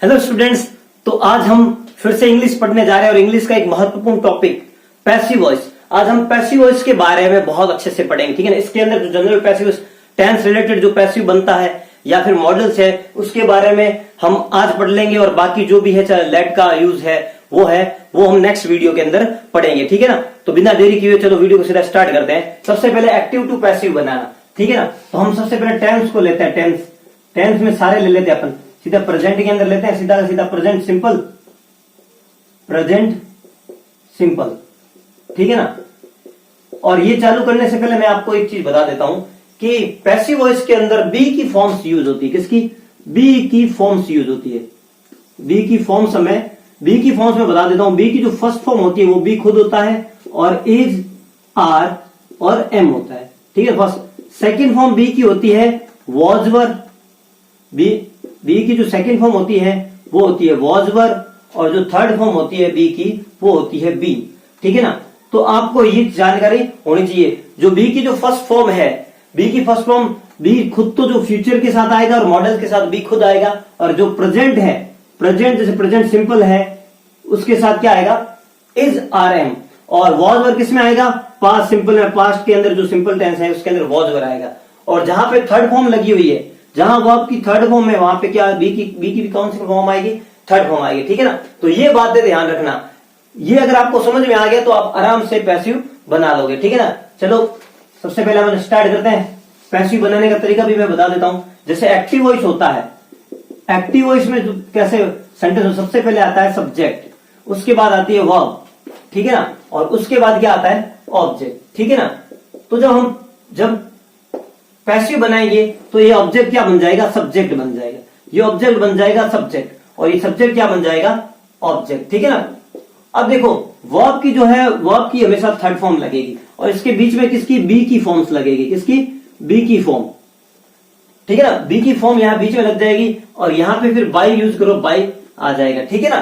Hello students. तो आज हम फिर से इंग्लिश पढ़ने जा रहे हैं और इंग्लिश का एक महत्वपूर्ण टॉपिक पैसिव वॉइस। आज हम पैसिव वॉइस के बारे में बहुत अच्छे से पढ़ेंगे, ठीक है ना। इसके अंदर जो जनरल पैसिव टेंस रिलेटेड जो पैसिव बनता है या फिर मॉडल्स है उसके बारे में हम आज पढ़ लेंगे, और बाकी जो भी है चाहे लेट का यूज है वो हम नेक्स्ट वीडियो के अंदर पढ़ेंगे, ठीक है ना। तो बिना देरी किए चलो वीडियो को सीधा स्टार्ट करते हैं। सबसे पहले एक्टिव टू पैसिव बनाना, ठीक है ना। तो हम सबसे पहले टेंस को लेते हैं। टेंस में सारे ले लेते हैं अपन, सीधा प्रेजेंट के अंदर लेते हैं, सीधा सीधा प्रेजेंट सिंपल, ठीक है ना। और ये चालू करने से पहले मैं आपको एक चीज बता देता हूं कि पैसिव वॉइस के अंदर बी की फॉर्म्स यूज होती है। किसकी? बी की फॉर्म्स यूज होती है। बी की फॉर्म्स में बता देता हूं। बी की जो फर्स्ट फॉर्म होती है वो बी खुद होता है और इज, आर और एम होता है, ठीक है। फर्स्ट सेकेंड फॉर्म बी की होती है वॉज वर। बी की जो सेकंड फॉर्म होती है वो होती है वॉज वर, और जो थर्ड फॉर्म होती है बी की वो होती है बी, ठीक है ना। तो आपको ये जानकारी होनी चाहिए। जो बी की जो फर्स्ट फॉर्म है, बी की फर्स्ट फॉर्म बी खुद तो जो फ्यूचर के साथ आएगा और मॉडल के साथ बी खुद आएगा, और जो प्रेजेंट है, प्रेजेंट जैसे प्रेजेंट सिंपल है उसके साथ क्या आएगा? Is, are, am. और वॉज वर किस में आएगा? पास्ट सिंपल है, पास्ट के अंदर जो सिंपल टेंस है उसके अंदर वॉज वर आएगा। और जहां पे थर्ड फॉर्म लगी हुई है, जहां वर्ब की थर्ड फॉर्म है वहां पे क्या बी की कौन सी फॉर्म आएगी? थर्ड फॉर्म आएगी, ठीक है ना। तो ये बातें ध्यान रखना। ये अगर आपको समझ में आ गया तो आप आराम से पैसिव बना लोगे, ठीक है ना। चलो सबसे पहले हम स्टार्ट करते हैं। पैसिव बनाने का तरीका भी मैं बता देता हूं। जैसे एक्टिव वॉइस होता है, एक्टिव वॉइस में जो कैसे सेंटेंस, सबसे पहले आता है सब्जेक्ट, उसके बाद आती है वर्ब, ठीक है ना, और उसके बाद क्या आता है? ऑब्जेक्ट, ठीक है ना। तो जब पैसिव बनाएंगे तो ये ऑब्जेक्ट क्या बन जाएगा? सब्जेक्ट बन जाएगा। ये ऑब्जेक्ट बन जाएगा सब्जेक्ट, और ये सब्जेक्ट क्या बन जाएगा? ऑब्जेक्ट, ठीक है ना। अब देखो वर्ब की जो है, वर्ब की हमेशा थर्ड फॉर्म लगेगी, और इसके बीच में किसकी? बी की फॉर्म्स लगेगी। किसकी? बी की फॉर्म, ठीक है ना। बी की फॉर्म यहां बीच में लग जाएगी, और यहां पे फिर बाई यूज करो, बाई आ जाएगा, ठीक है ना।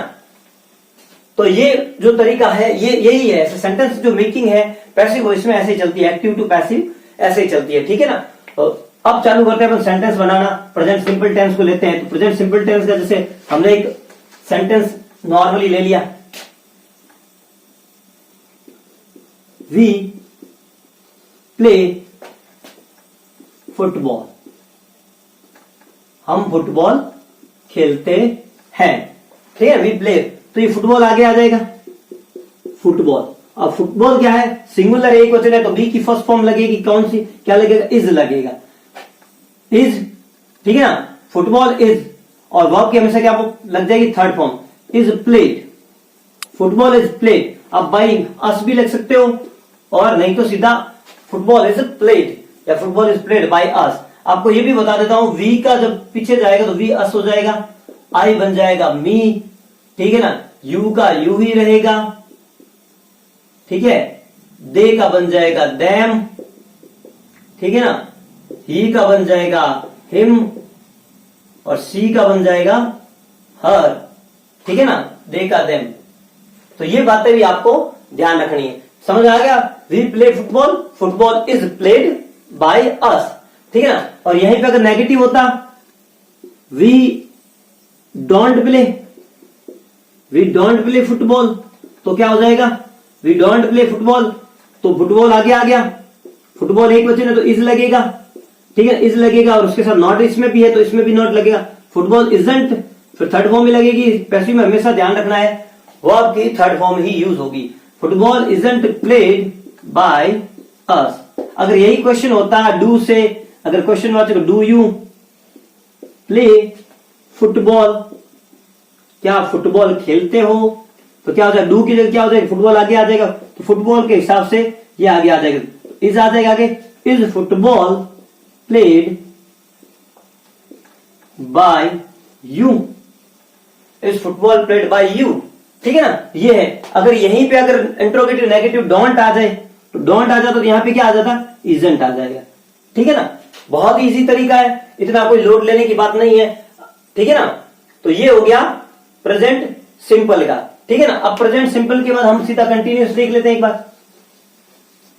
तो ये जो तरीका है ये यही है। सेंटेंस जो मेकिंग है पैसिव वॉइस में ऐसे ही चलती है, एक्टिव टू पैसिव ऐसे ही चलती है, ठीक है ना। तो अब चालू करते हैं अपन सेंटेंस बनाना। प्रेजेंट सिंपल टेंस को लेते हैं। तो प्रेजेंट सिंपल टेंस का जैसे हमने एक सेंटेंस नॉर्मली ले लिया, वी प्ले फुटबॉल। हम फुटबॉल खेलते हैं, ठीक है। वी प्ले, तो ये फुटबॉल आगे आ जाएगा, फुटबॉल। अब फुटबॉल क्या है? सिंगुलर एक वचन है, तो बी की फर्स्ट फॉर्म लगेगी कौन सी? क्या लगेगा? इज लगेगा, इज, ठीक है ना। फुटबॉल इज, और वर्ब की हमेशा क्या लग जाएगी? Third form, is played. Football is played. अब बाई अस भी लग सकते हो, और नहीं तो सीधा फुटबॉल इज प्लेड या football is played by us. आपको ये भी बता देता हूं, वी का जब पीछे जाएगा तो वी अस हो जाएगा, आई बन जाएगा मी, ठीक है ना। यू का यू ही रहेगा, ठीक है। दे का बन जाएगा देम, ठीक है ना। ही का बन जाएगा हिम, और सी का बन जाएगा हर, ठीक है ना। दे का देम। तो ये बातें भी आपको ध्यान रखनी है। समझ आ गया? We play football, football is played by us, ठीक है ना। और यहीं पे अगर नेगेटिव होता, वी डोंट प्ले फुटबॉल, तो क्या हो जाएगा? वी डोंट प्ले फुटबॉल, तो फुटबॉल आगे आ गया, फुटबॉल एक वचन है तो इज लगेगा, ठीक है, इज लगेगा, और उसके साथ नॉट इसमें भी है तो इसमें भी नॉट लगेगा। फुटबॉल इजंट, फिर थर्ड फॉर्म भी लगेगी। पैसिव में हमेशा ध्यान रखना है वर्ब की थर्ड फॉर्म ही यूज होगी। फुटबॉल इजंट प्लेड बाय अस। अगर यही क्वेश्चन होता डू से, अगर क्वेश्चन वाचक डू यू प्ले फुटबॉल, क्या फुटबॉल खेलते हो, तो क्या हो जाएगा? डू की जगह क्या हो जाएगा? फुटबॉल आगे आ जाएगा, तो फुटबॉल के हिसाब से ये आगे आ जाएगा, इज आ जाएगा आगे। Is football played by you, is football played by you, ठीक है ना। ये है। अगर यहीं पे अगर इंट्रोगेटिव नेगेटिव डोंट आ जाए, तो डोंट आ जाता तो यहां पे क्या आ जाता? इजंट आ जाएगा, ठीक है ना। बहुत इजी तरीका है, इतना कोई लोड लेने की बात नहीं है, ठीक है ना। तो ये हो गया प्रेजेंट सिंपल का, ठीक है ना। अब प्रेजेंट सिंपल के बाद हम सीधा कंटिन्यूअस देख लेते हैं। एक बार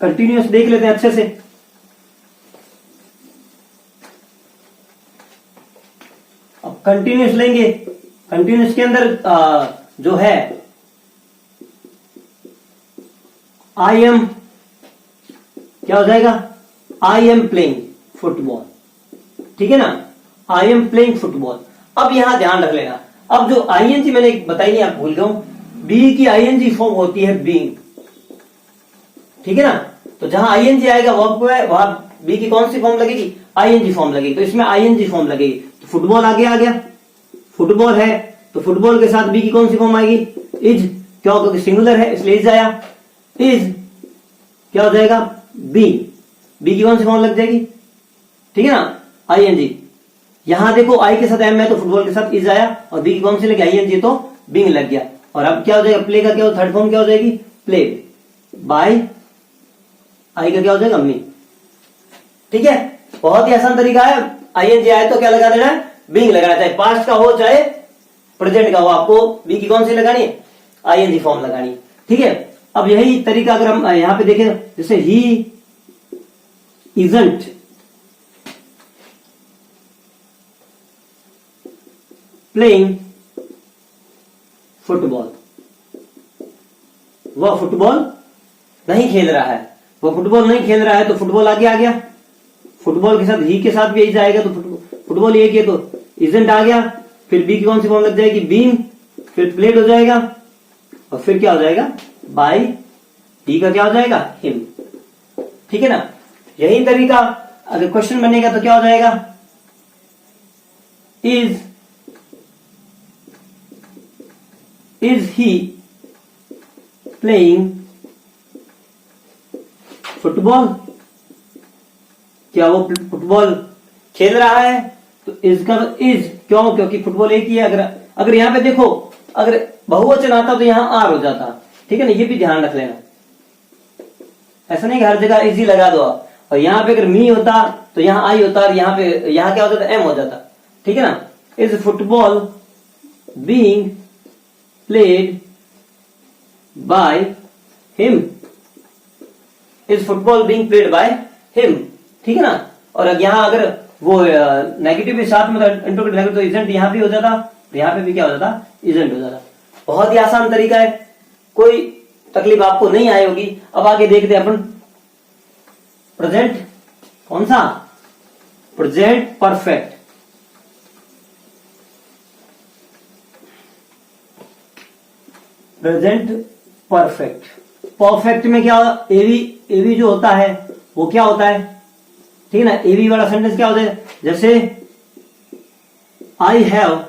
कंटिन्यूअस देख लेते हैं अच्छे से। अब कंटिन्यूअस लेंगे कंटिन्यूस के अंदर जो है आई एम, क्या हो जाएगा, आई एम प्लेइंग फुटबॉल, ठीक है ना, आई एम प्लेइंग फुटबॉल। अब यहां ध्यान रख लेना, अब जो आईएनजी मैंने बताई नहीं, आप भूल गए, बी की आईएनजी फॉर्म होती है बीइंग, ठीक है ना। तो जहां आईएनजी आएगा वहां बी की कौन सी फॉर्म लगेगी, आईएनजी फॉर्म लगेगी। तो इसमें आईएनजी फॉर्म लगेगी, तो फुटबॉल आगे आ गया, फुटबॉल है तो फुटबॉल के साथ बी की कौन सी फॉर्म आएगी, इज, क्यों, क्योंकि सिंगुलर है इसलिए इज आया, इज क्या हो जाएगा, बी, बी की कौन सी फॉर्म लग जाएगी, ठीक है ना, आईएनजी। यहां देखो आई के साथ एम है तो फुटबॉल के साथ इज आया, और बी की कौन सी लगी, आईएनजी, तो बीइंग लग गया। और अब क्या हो जाएगा, प्ले का क्या हो, थर्ड फॉर्म क्या हो जाएगी, प्लेड बाय, आई का क्या हो जाएगा, मी, ठीक है। बहुत ही आसान तरीका है, आईएनजी आए तो क्या लगा देना है, बीइंग लगाना, चाहे पास्ट का हो चाहे प्रेजेंट का हो, आपको बी की कौन सी लगानी है, आईएनजी फॉर्म लगानी, ठीक है। अब यही तरीका अगर हम यहां पे देखें, जैसे ही इजंट प्लेइंग फुटबॉल, वह फुटबॉल नहीं खेल रहा है, वो फुटबॉल नहीं खेल रहा है, तो फुटबॉल आगे आ गया, फुटबॉल के साथ ही के साथ भी इज आएगा, तो फुटबॉल ये किया तो इजंट आ गया, फिर बी की कौन सी फॉर्म लग जाएगी, बीइंग, फिर प्लेड हो जाएगा, और फिर क्या हो जाएगा, बाय, डी का क्या हो जाएगा, हिम, ठीक है ना। यही तरीका अगर क्वेश्चन बनेगा तो क्या हो जाएगा, इज ही प्लेइंग फुटबॉल, क्या वो फुटबॉल खेल रहा है, तो इसका इज, क्यों, क्योंकि फुटबॉल एक ही है। अगर यहां पे देखो, अगर बहुवचन आता तो यहां आर हो जाता, ठीक है ना, ये भी ध्यान रख लेना, ऐसा नहीं कि हर जगह इज ही लगा दो आप, और यहां पे अगर मी होता तो यहां आई होता, और यहां पे यहां क्या हो जाता, एम हो जाता, ठीक है ना। Is football being played by him, is football being played by him, ठीक है ना। और यहां अगर वो नेगेटिव के साथ में इंटरप्रेट लगे तो इजेंट यहां भी हो जाता, यहां पे भी क्या हो जाता, इजेंट हो जाता। बहुत ही आसान तरीका है, कोई तकलीफ आपको नहीं आई होगी। अब आगे देखते हैं अपन प्रेजेंट, कौन सा, present perfect, present perfect. Perfect में क्या, एवी जो होता है वो क्या होता है, ठीक है ना, एवी वाला सेंटेंस क्या होता है, जैसे आई हैव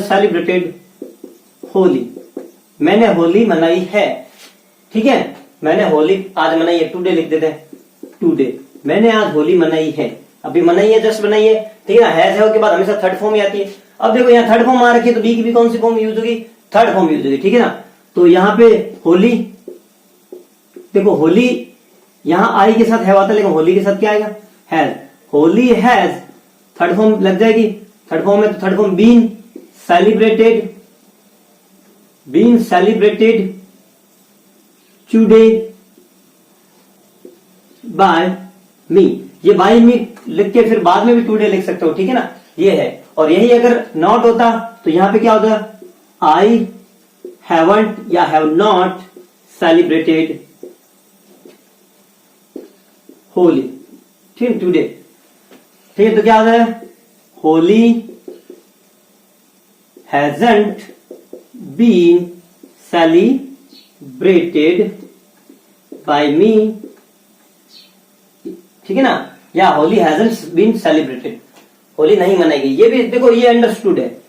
सेलिब्रेटेड होली, मैंने होली मनाई है, ठीक है, मैंने होली आज मनाई है, टुडे लिख देते हैं, टुडे, मैंने आज होली मनाई है, अभी मनाई है, जस्ट बनाई है, ठीक है ना। हैज के बाद हमेशा थर्ड फॉर्म ही आती है। अब देखो यहाँ थर्ड फॉर्म आ रखी है, तो बी की भी कौन सी फॉर्म यूज होगी, थर्ड फॉर्म यूज होगी, ठीक है ना। तो यहाँ पे होली, देखो होली यहां आई के साथ है आता, लेकिन होली के साथ क्या आएगा, has, Holi has, third form लग जाएगी, थर्ड फॉर्म है तो third form been celebrated today by me, ये बाय मी लिख के फिर बाद में भी टुडे लिख सकते हो, ठीक है ना, ये है। और यही अगर नॉट होता तो यहां पे क्या होता, आई हैवंट या हैव नॉट सेलिब्रेटेड होली, ठीक, टुडे, ठीक है। तो क्या होता है, Holi hasn't been celebrated by me, ठीक है ना, या Holi hasn't been celebrated, Holi नहीं मनाएगी। ये भी देखो, ये अंडरस्टूड है,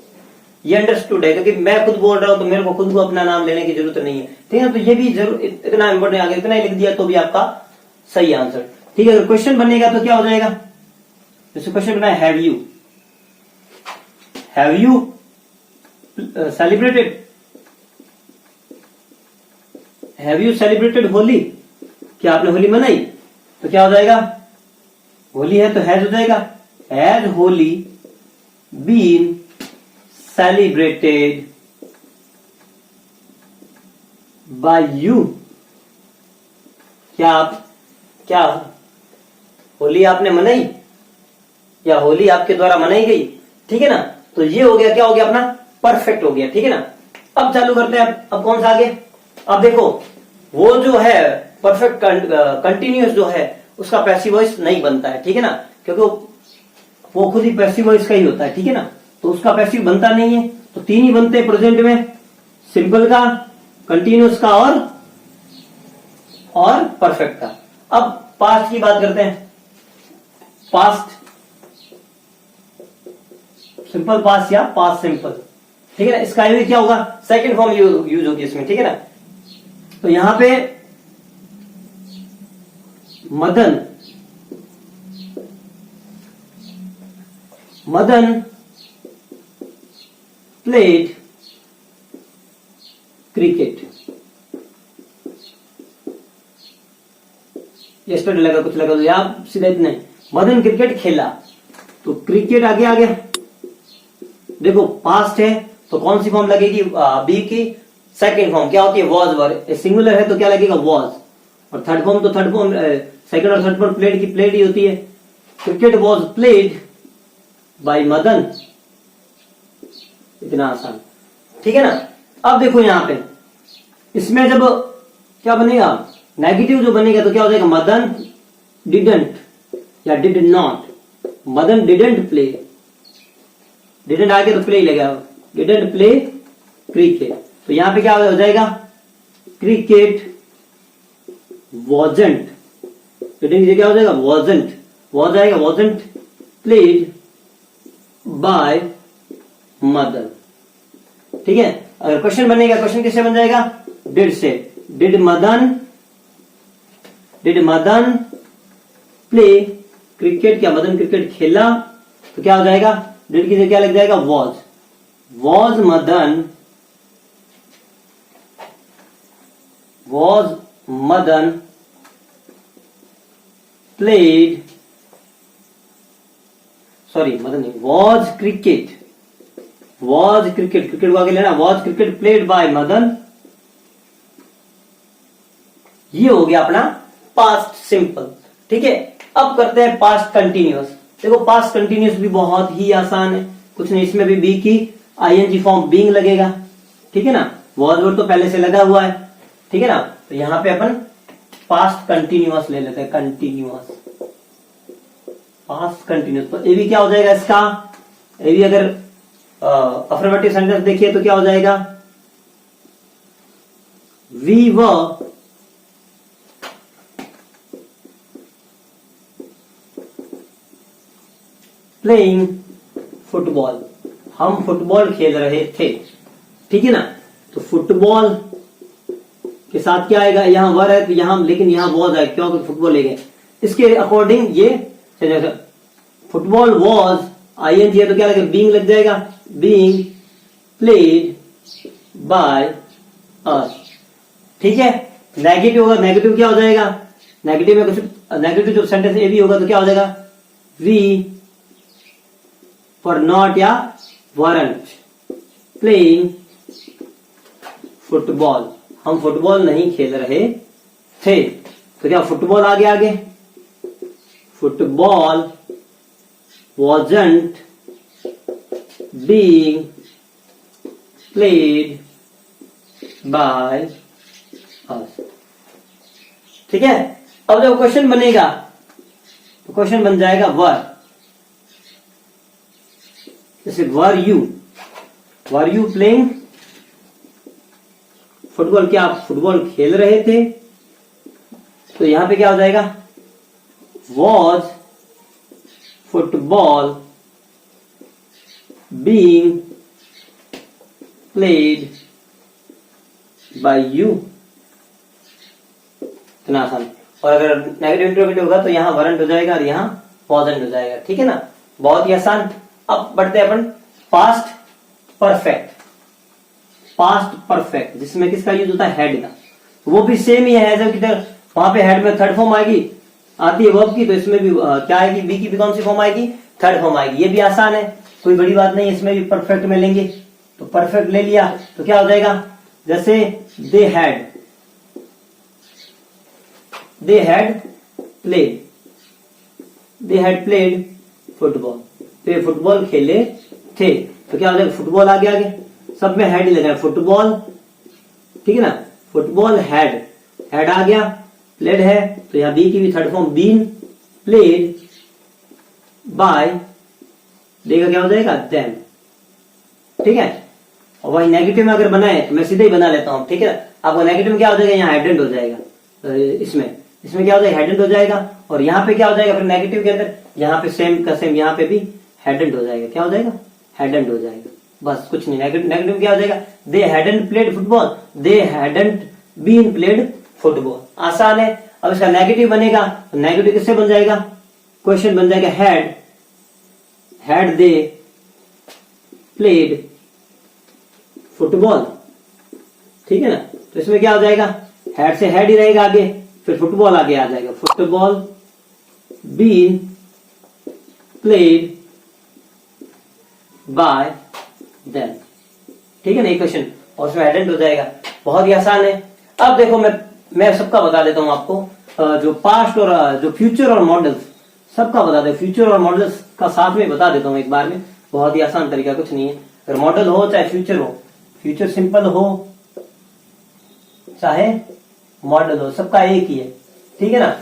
ये अंडरस्टूड है, क्योंकि मैं खुद बोल रहा हूं तो मेरे को खुद को अपना नाम लेने की जरूरत नहीं है, ठीक है। तो ये भी जरूर इतना इंपॉर्टेंट, आगे इतना ही लिख दिया तो भी आपका सही आंसर, ठीक है। अगर क्वेश्चन बनेगा तो क्या हो जाएगा, जैसे क्वेश्चन बना है, हैव यू सेलिब्रेटेड होली, क्या आपने होली मनाई, तो क्या हो जाएगा, होली है तो हैज हो जाएगा, has Holi been celebrated by you, क्या होली आपने मनाई, या होली आपके द्वारा मनाई गई, ठीक है ना। तो ये हो गया, क्या हो गया अपना, परफेक्ट हो गया, ठीक है ना। अब चालू करते हैं, अब कौन सा आगे। अब देखो वो जो है परफेक्ट कंटिन्यूअस जो है उसका पैसिव वॉइस नहीं बनता है, ठीक है ना, क्योंकि वो खुद ही पैसिव वॉइस का ही होता है, ठीक है ना। तो उसका पैसिव बनता नहीं है। तो तीन ही बनते हैं प्रेजेंट में, सिंपल का, कंटिन्यूअस का और परफेक्ट का। अब पास्ट की बात करते हैं। पास्ट सिंपल पास्ट या पास्ट सिंपल, ठीक है ना। इसका भी क्या होगा, सेकंड फॉर्म यूज होगी इसमें, ठीक है ना। तो यहां पे मदन प्लेड क्रिकेट। यस्टरडे लगा, कुछ लगा तो यहां सीधा इतना, मदन क्रिकेट खेला, तो क्रिकेट आगे आ गया। देखो पास्ट है तो कौन सी फॉर्म लगेगी, बी की सेकंड फॉर्म क्या होती है, वॉज वर। सिंगुलर है तो क्या लगेगा, वॉज। और थर्ड फॉर्म तो थर्ड फॉर्म, सेकंड और थर्ड फॉर्म प्लेड की प्लेड ही होती है। Cricket was played by Madan, इतना आसान, ठीक है ना। अब देखो यहां पे इसमें जब क्या बनेगा, नेगेटिव जो बनेगा तो क्या हो जाएगा, मदन डिडंट या did not. Madan didn't play, didn't आगे तो प्ले ही लगेगा, डिडंट प्ले क्रिकेट। तो यहां पे क्या हो जाएगा, क्रिकेट वॉजंट, डिडंट क्या हो जाएगा, वॉजंट, वॉज आएगा, वॉजंट प्लेड बाय मदन, ठीक है। अगर क्वेश्चन बनेगा, क्वेश्चन किससे बन जाएगा, डिड से। डिड मदन प्ले क्रिकेट, क्या मदन क्रिकेट खेला, तो क्या हो जाएगा, डिड की क्या लग जाएगा, was Madan played, sorry Madan नहीं, वॉज क्रिकेट को आगे लेना, was cricket played by Madan. ये हो गया अपना पास्ट सिंपल, ठीक है। अब करते हैं पास्ट कंटिन्यूअस। देखो पास्ट कंटिन्यूअस भी बहुत ही आसान है, कुछ नहीं, इसमें भी बी की आईएनजी फॉर्म बीइंग लगेगा, ठीक है ना। वॉज वर्ड तो पहले से लगा हुआ है, ठीक है ना। तो यहां पे अपन पास्ट कंटिन्यूअस ले लेते हैं, कंटिन्यूअस, पास्ट कंटिन्यूअस। तो ये भी क्या हो जाएगा इसका, ये भी अगर अफर्मेटिव सेंटेंस देखिए तो क्या हो जाएगा, वी वर प्लेइंग फुटबॉल, हम फुटबॉल खेल रहे थे, ठीक है ना। तो फुटबॉल के साथ क्या आएगा, यहां वर है तो यहां, लेकिन यहां वॉज आएगा, क्योंकि फुटबॉल ले गए। इसके अकॉर्डिंग ये फुटबॉल वॉज आईएनजी है तो क्या लगेगा, बीइंग लग जाएगा, बीइंग प्लेड बाय अस, ठीक है। नेगेटिव होगा, नेगेटिव क्या हो जाएगा, नेगेटिव में कुछ, नेगेटिव जो सेंटेंस ए भी होगा तो क्या हो जाएगा, वी फॉर नॉट या वरंट प्लेइंग फुटबॉल, हम फुटबॉल नहीं खेल रहे थे। तो क्या फुटबॉल आगे, football wasn't being played by us, ठीक है। अब जब क्वेश्चन बनेगा तो क्वेश्चन बन जाएगा वर, जैसे वर यू प्लेइंग फुटबॉल, क्या आप फुटबॉल खेल रहे थे। तो यहां पे क्या हो जाएगा, was football being played by you, इतना आसान। और अगर नेगेटिव इंटरोगेटिव होगा तो यहां वरंट हो जाएगा और यहां वॉजंट हो जाएगा, ठीक है ना, बहुत ही आसान। अब बढ़ते हैं अपन पास्ट परफेक्ट, जिसमें किसका यूज होता है, हेड का। वो भी सेम ही है, जब किधर वहां पे हेड में थर्ड फॉर्म आएगी, आती है वर्ब की, तो इसमें भी क्या आएगी, बी की भी कौन सी फॉर्म आएगी, थर्ड फॉर्म आएगी। ये भी आसान है, कोई बड़ी बात नहीं, इसमें भी परफेक्ट में लेंगे। तो परफेक्ट ले लिया तो क्या हो जाएगा, जैसे दे हैड प्लेड, फुटबॉल, तो ये फुटबॉल खेले थे, तो क्या हो जाएगा, फुटबॉल आ गया आगे, सब में हैड ही लगा है, फुटबॉल, ठीक है ना, फुटबॉल हैड, हैड आ गया, प्लेड है, तो यहां बी की भी third form been played by, देखा क्या हो जाएगा, देम, ठीक है। और वही नेगेटिव में अगर बनाए तो मैं सीधे ही बना लेता हूं, ठीक है। आपको नेगेटिव में क्या हो जाएगा, यहाँ हेडेंट हो जाएगा, इसमें क्या हो जाएगा, हेडेंट हो जाएगा, और यहाँ पे क्या हो जाएगा फिर नेगेटिव के अंदर, यहाँ पे सेम का सेम यहाँ पे भी हेडेंट हो जाएगा, क्या हो जाएगा, हेडेंट हो जाएगा, बस कुछ नहीं। नेगेटिव क्या हो जाएगा, they hadn't played football, they hadn't been played football, आसान है। अब इसका नेगेटिव बनेगा, तो नेगेटिव किससे बन जाएगा, क्वेश्चन बन जाएगा हैड दे प्लेड फुटबॉल, ठीक है ना। तो इसमें क्या हो जाएगा, हैड से हैड ही रहेगा आगे, फिर फुटबॉल आगे आ जाएगा, football been played by them, ठीक है ना, क्वेश्चन, और उसमें हेडेंट हो जाएगा, बहुत ही आसान है। अब देखो मैं सबका बता देता हूं आपको, जो पास्ट और जो फ्यूचर और मॉडल्स सबका बता दे, फ्यूचर और मॉडल्स का साथ में बता देता हूं एक बार में, बहुत ही आसान तरीका, कुछ नहीं है। अगर मॉडल हो चाहे फ्यूचर हो, फ्यूचर सिंपल हो चाहे मॉडल हो, सबका एक ही है, ठीक है ना।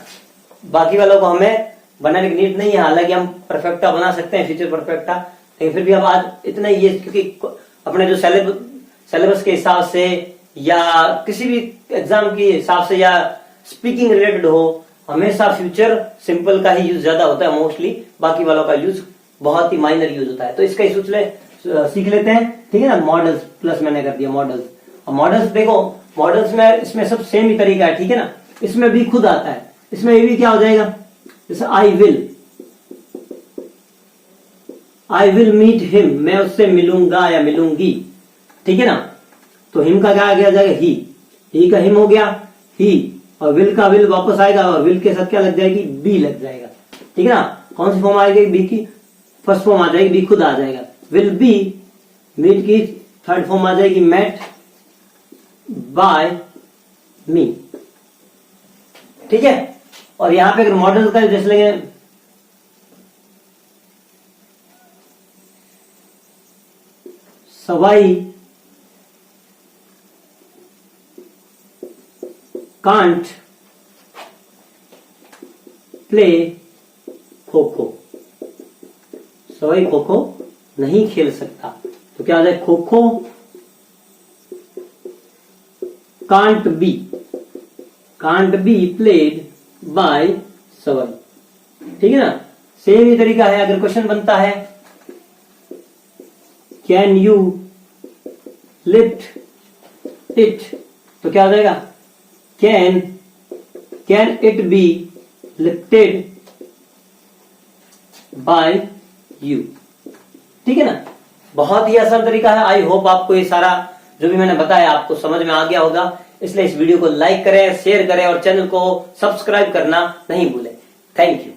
बाकी वालों को हमें बनाने की नीड नहीं है, हालांकि हम परफेक्टा बना सकते हैं, फ्यूचर परफेक्टा, लेकिन फिर भी अब आज इतना ही है, क्योंकि अपने जो सिलेबस के हिसाब से या किसी भी एग्जाम के हिसाब से या स्पीकिंग रिलेटेड हो, हमेशा फ्यूचर सिंपल का ही यूज ज्यादा होता है मोस्टली, बाकी वालों का यूज बहुत ही माइनर यूज होता है। तो इसका ही सीख लेते हैं, ठीक है ना। मॉडल्स प्लस मैंने कर दिया मॉडल्स, और मॉडल्स देखो, मॉडल्स में इसमें सब सेम ही तरीका है, ठीक है ना। इसमें भी खुद आता है, इसमें ये भी क्या हो जाएगा, जैसे आई विल मीट हिम, मैं उससे मिलूंगा या मिलूंगी, ठीक है ना। तो हिम का क्या आ जाएगा, ही का हिम हो गया ही, और विल का विल वापस आएगा, और विल के साथ क्या लग जाएगी, बी लग जाएगा, ठीक है ना। कौन सी फॉर्म आएगी, बी की फर्स्ट फॉर्म आ जाएगी, बी खुद आ जाएगा, विल बी, मीट की थर्ड फॉर्म आ जाएगी, मेट बाय मी, ठीक है। और यहां पे अगर मॉडल का जैसे लेंगे, सवाई कांट प्ले खो खो, सवाई खो खो नहीं खेल सकता, तो क्या आ जाए, kho kho can't be played by Sawai, ठीक है ना। सेम ही तरीका है, अगर क्वेश्चन बनता है कैन यू लिफ्ट इट, तो क्या हो जाएगा, can it be lifted bye you, ठीक है ना। बहुत ही आसान तरीका है। आई होप आपको ये सारा जो भी मैंने बताया आपको समझ में आ गया होगा, इसलिए इस वीडियो को लाइक करें, शेयर करें और चैनल को सब्सक्राइब करना नहीं भूलें। Thank you.